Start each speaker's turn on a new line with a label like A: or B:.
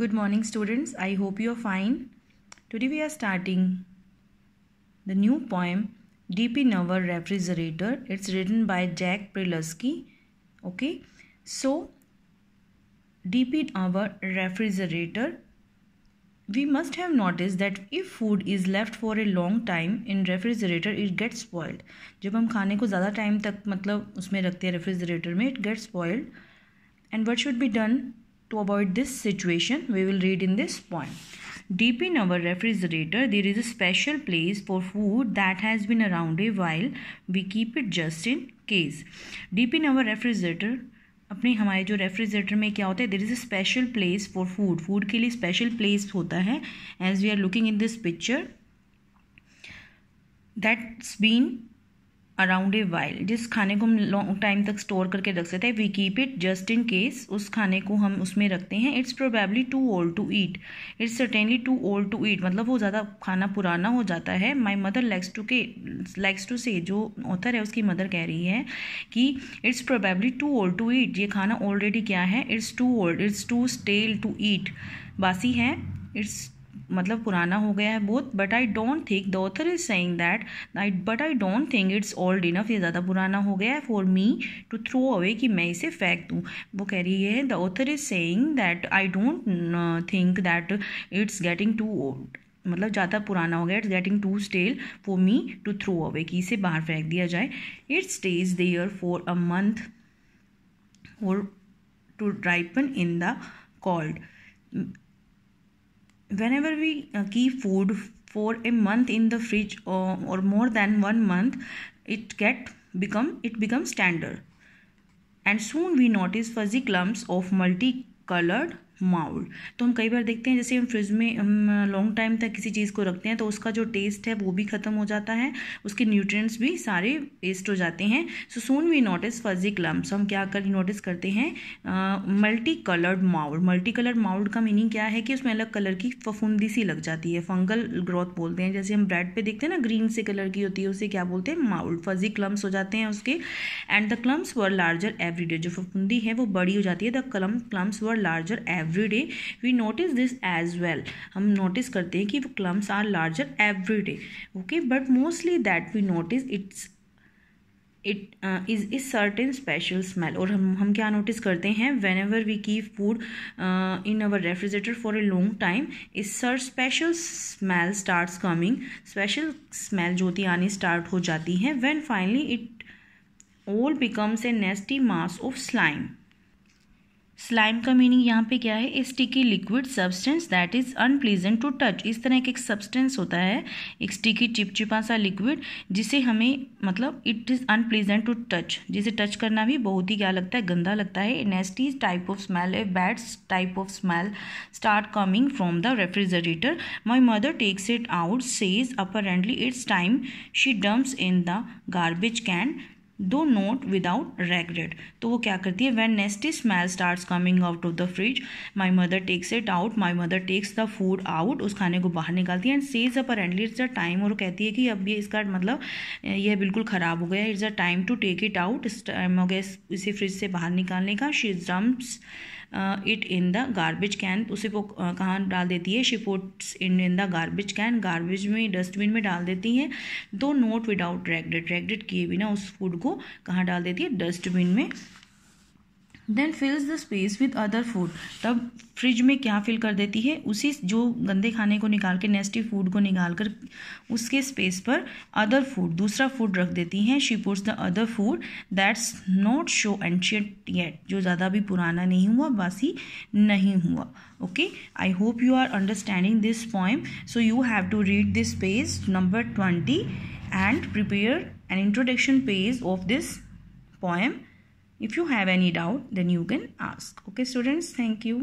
A: Good morning, students. I hope you are fine. Today we are starting the new poem Deep in Our Refrigerator. It's written by Jack Prelutsky. Okay, so deep in our refrigerator, we must have noticed that if food is left for a long time in refrigerator, it gets spoiled. जब हम खाने को ज़्यादा time तक मतलब उसमें रखते हैं रेफ्रिजरेटर में, it gets spoiled. And what should be done to avoid this situation? We will read in this poem. Deep in our refrigerator, there is a special place for food that has been around a while. We keep it just in case. Deep in our refrigerator, अपने हमारे जो refrigerator में क्या होता है, there is a special place for food. Food के लिए special place होता है. As we are looking in this picture, that's been around a while. जिस खाने को हम लॉन्ग टाइम तक स्टोर करके रख सकते हैं. We keep it just in case. उस खाने को हम उसमें रखते हैं. It's probably too old to eat. It's certainly too old to eat, मतलब वो ज़्यादा खाना पुराना हो जाता है. माई मदर लाइक्स टू से, जो ऑथर है उसकी मदर कह रही है कि it's probably too old to eat. ये खाना ऑलरेडी क्या है, it's too old, it's too stale to eat. बासी है, इट्स मतलब पुराना हो गया है बहुत. But I don't think, the author is saying that, but I don't think it's old enough. ये ज़्यादा पुराना हो गया है for me to throw away, कि मैं इसे फेंक दूँ. वो कह रही है, the author is saying that I don't think that it's getting too old, मतलब ज़्यादा पुराना हो गया. It's getting too stale for me to throw away, कि इसे बाहर फेंक दिया जाए. It stays there for a month और to ripen in the cold. Whenever we keep food for a month in the fridge or more than 1 month, it becomes tender, and soon we notice fuzzy clumps of multicolored mold. तो हम कई बार देखते हैं, जैसे हम fridge में हम long time तक किसी चीज़ को रखते हैं तो उसका जो टेस्ट है वो भी ख़त्म हो जाता है, उसके न्यूट्रिएंट्स भी सारे वेस्ट हो जाते हैं. So soon we notice fuzzy clumps. हम क्या कर नोटिस करते हैं, multi coloured mould. Multi coloured mould का मीनिंग क्या है कि उसमें अलग कलर की फफूंदी सी लग जाती है. फंगल ग्रोथ बोलते हैं. जैसे हम ब्रेड पे देखते हैं ना, ग्रीन से कलर की होती है, उसे क्या बोलते हैं, माउल्ड. फजी क्लम्प्स हो जाते हैं उसके. And the clumps were larger every day. जो फफूंदी है वो बड़ी हो जाती है. The clumps were larger every day. We notice this as well. हम नोटिस करते हैं कि वो clumps are larger every day. Okay, but mostly that we notice it is certain special smell. और हम क्या नोटिस करते हैं, whenever we keep food in our refrigerator for a long time, is special smell starts coming. Special smell जो होती आनी start हो जाती है. When finally it all becomes a nasty mass of slime. Slime का meaning यहाँ पे क्या है, a sticky liquid substance that is unpleasant to touch. इस तरह का एक सब्सटेंस होता है, एक स्टिकी चिपचिपा सा लिक्विड, जिसे हमें मतलब it is unpleasant to touch, जिसे टच करना भी बहुत ही क्या लगता है, गंदा लगता है. A nasty type of smell, a bad type of smell start coming from the refrigerator. My mother takes it out, says apparently it's time. She dumps in the garbage can, though not without regret. तो वो क्या करती है, when nasty smell starts coming out of the fridge, my mother takes it out. My mother takes the food out, उस खाने को बाहर निकालती है. And says apparently it's a time, और कहती है कि अब ये इसका मतलब ये बिल्कुल ख़राब हो गया. It's a time to take it out. इस टाइम हो गया इसे फ्रिज से बाहर निकालने का. She dumps it in the garbage can. उसे वो कहाँ डाल देती है, she puts in the garbage can, garbage में डस्टबिन में डाल देती है. दो नोट विदाउट रेग्रेट किए बिना उस फूड को कहाँ डाल देती है, डस्टबिन में. Then fills the space with other food. तब फ्रिज में क्या फिल कर देती है, उसी जो गंदे खाने को निकाल के, नेस्टी फूड को निकाल कर उसके स्पेस पर अदर फूड, दूसरा फूड रख देती हैं. She puts the other food that's not so ancient yet, जो ज़्यादा भी पुराना नहीं हुआ, बासी नहीं हुआ. Okay, I hope you are understanding this poem. So you have to read this page number 20 and prepare an introduction page of this poem. If you have any doubt, then you can ask. Okay, students, thank you.